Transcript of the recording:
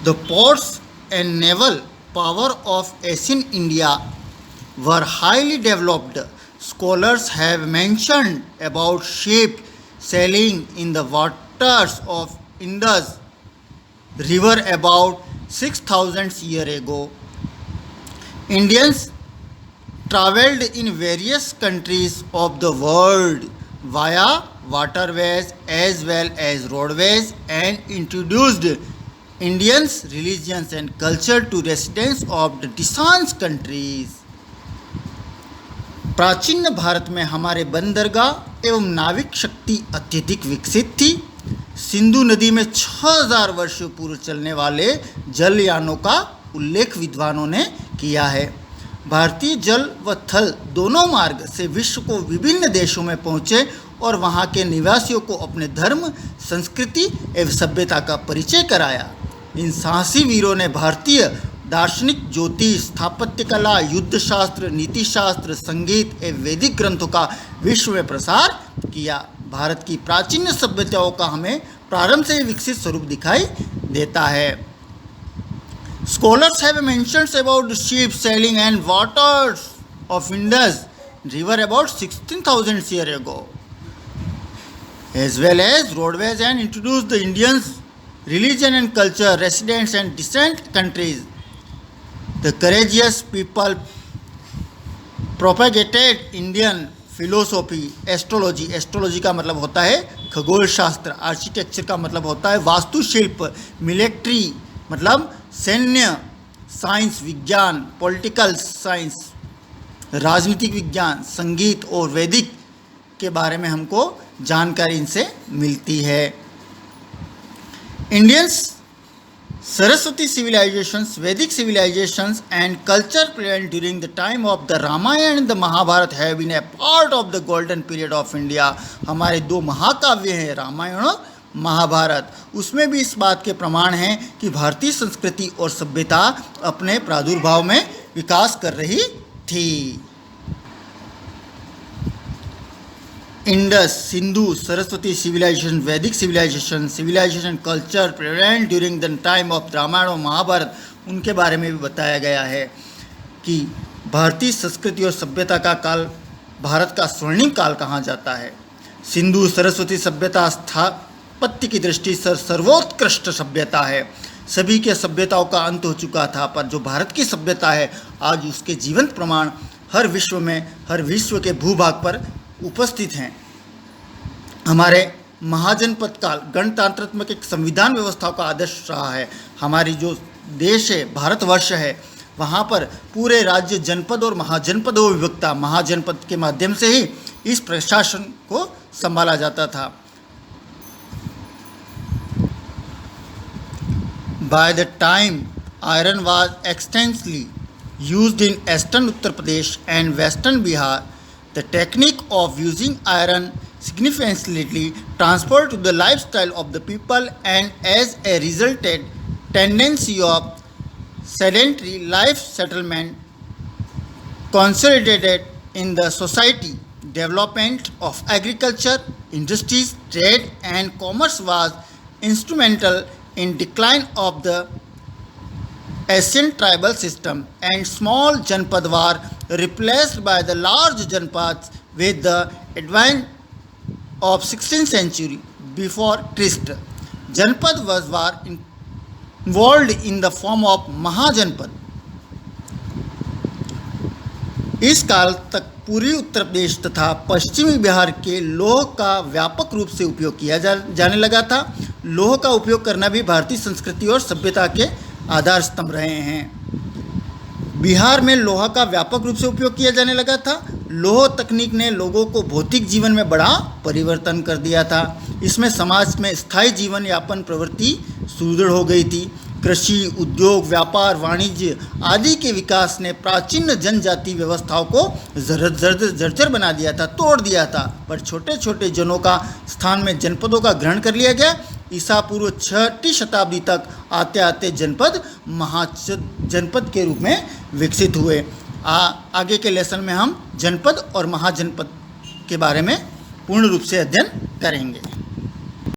The ports and naval power of ancient India were highly developed. Scholars have mentioned about ship sailing in the waters of Indus River about 6,000 years ago. Indians traveled in various countries of the world via waterways as well as roadways and introduced Indians' religions and culture to residents of the distant countries. प्राचीन भारत में हमारे बंदरगाह एवं नाविक शक्ति अत्यधिक विकसित थी। सिंधु नदी में 6000 वर्षों पूर्व चलने वाले जलयानों का उल्लेख विद्वानों ने किया है। भारतीय जल व थल दोनों मार्ग से विश्व को विभिन्न देशों में पहुँचे और वहाँ के निवासियों को अपने धर्म, संस्कृति एवं सभ्यता का परिचय कराया। इन साहसी वीरों ने भारतीय दार्शनिक, ज्योतिष, स्थापत्य कला, युद्ध शास्त्र, नीति शास्त्र, संगीत एवं वैदिक ग्रंथों का विश्व में प्रसार किया। भारत की प्राचीन सभ्यताओं का हमें प्रारंभ से ही विकसित स्वरूप दिखाई देता है। Scholars have mentioned about the ship sailing and waters of Indus River about 16,000 years ago, as well as roadways, and introduced the Indians' religion and culture, residents and distant countries. The courageous people propagated Indian philosophy, astrology, astrology का मतलब होता है खगोल शास्त्र, architecture का मतलब होता है वास्तुशिल्प, मिलिट्री मतलब सैन्य, साइंस विज्ञान, पॉलिटिकल साइंस राजनीतिक विज्ञान, संगीत और वैदिक के बारे में हमको जानकारी इनसे मिलती है। Indians Saraswati civilizations, Vedic civilizations and culture prevalent during the time of the Ramayana and the Mahabharata have been a part of the golden period of India. हमारे दो महाकाव्य हैं रामायण और महाभारत, उसमें भी इस बात के प्रमाण हैं कि भारतीय संस्कृति और सभ्यता अपने प्रादुर्भाव में विकास कर रही थी। Indus, Sindhu, Saraswati civilization, Vedic civilization culture prevalent during the time of Ramayana और महाभारत, उनके बारे में भी बताया गया है कि भारतीय संस्कृति और सभ्यता का काल भारत का स्वर्णिम काल कहा जाता है। सिंधु सरस्वती सभ्यता स्थापत्य की दृष्टि से सर्वोत्कृष्ट सभ्यता है। सभी के सभ्यताओं का अंत हो चुका था, पर जो भारत की सभ्यता है आज उसके जीवंत प्रमाण हर विश्व के भूभाग पर उपस्थित हैं। हमारे महाजनपद काल गणतंत्रात्मक एक संविधान व्यवस्था का आदर्श रहा है। हमारी जो देश है भारतवर्ष है, वहाँ पर पूरे राज्य जनपद और महाजनपदों में विभक्ता, महाजनपद के माध्यम से ही इस प्रशासन को संभाला जाता था। By the time iron was extensively used in eastern Uttar Pradesh and western Bihar, the technique of using iron significantly transferred to the lifestyle of the people, and as a resultant tendency of sedentary life settlement consolidated in the society. Development of agriculture, industries, trade and commerce was instrumental in decline of the ancient tribal system, and small janpad were replaced by the large janpads with the advent of 16th century before Christ. Janpad were involved in the form of महाजनपद। इस काल तक पूर्वी उत्तर प्रदेश तथा पश्चिमी बिहार के लौह का व्यापक रूप से उपयोग किया जाने लगा था। लौह का उपयोग करना भी भारतीय संस्कृति और सभ्यता के आधार स्तंभ रहे हैं। बिहार में लोहा का व्यापक रूप से उपयोग किया जाने लगा था। लौह तकनीक ने लोगों को भौतिक जीवन में बड़ा परिवर्तन कर दिया था। इसमें समाज में स्थायी जीवन यापन प्रवृत्ति सुदृढ़ हो गई थी। कृषि, उद्योग, व्यापार, वाणिज्य आदि के विकास ने प्राचीन जनजाति व्यवस्थाओं को जर्जर बना दिया था, तोड़ दिया था। पर छोटे छोटे जनों का स्थान में जनपदों का ग्रहण कर लिया गया। ईसा पूर्व 6वीं शताब्दी तक आते आते जनपद महाजनपद के रूप में विकसित हुए। आगे के लेसन में हम जनपद और महाजनपद के बारे में पूर्ण रूप से अध्ययन करेंगे।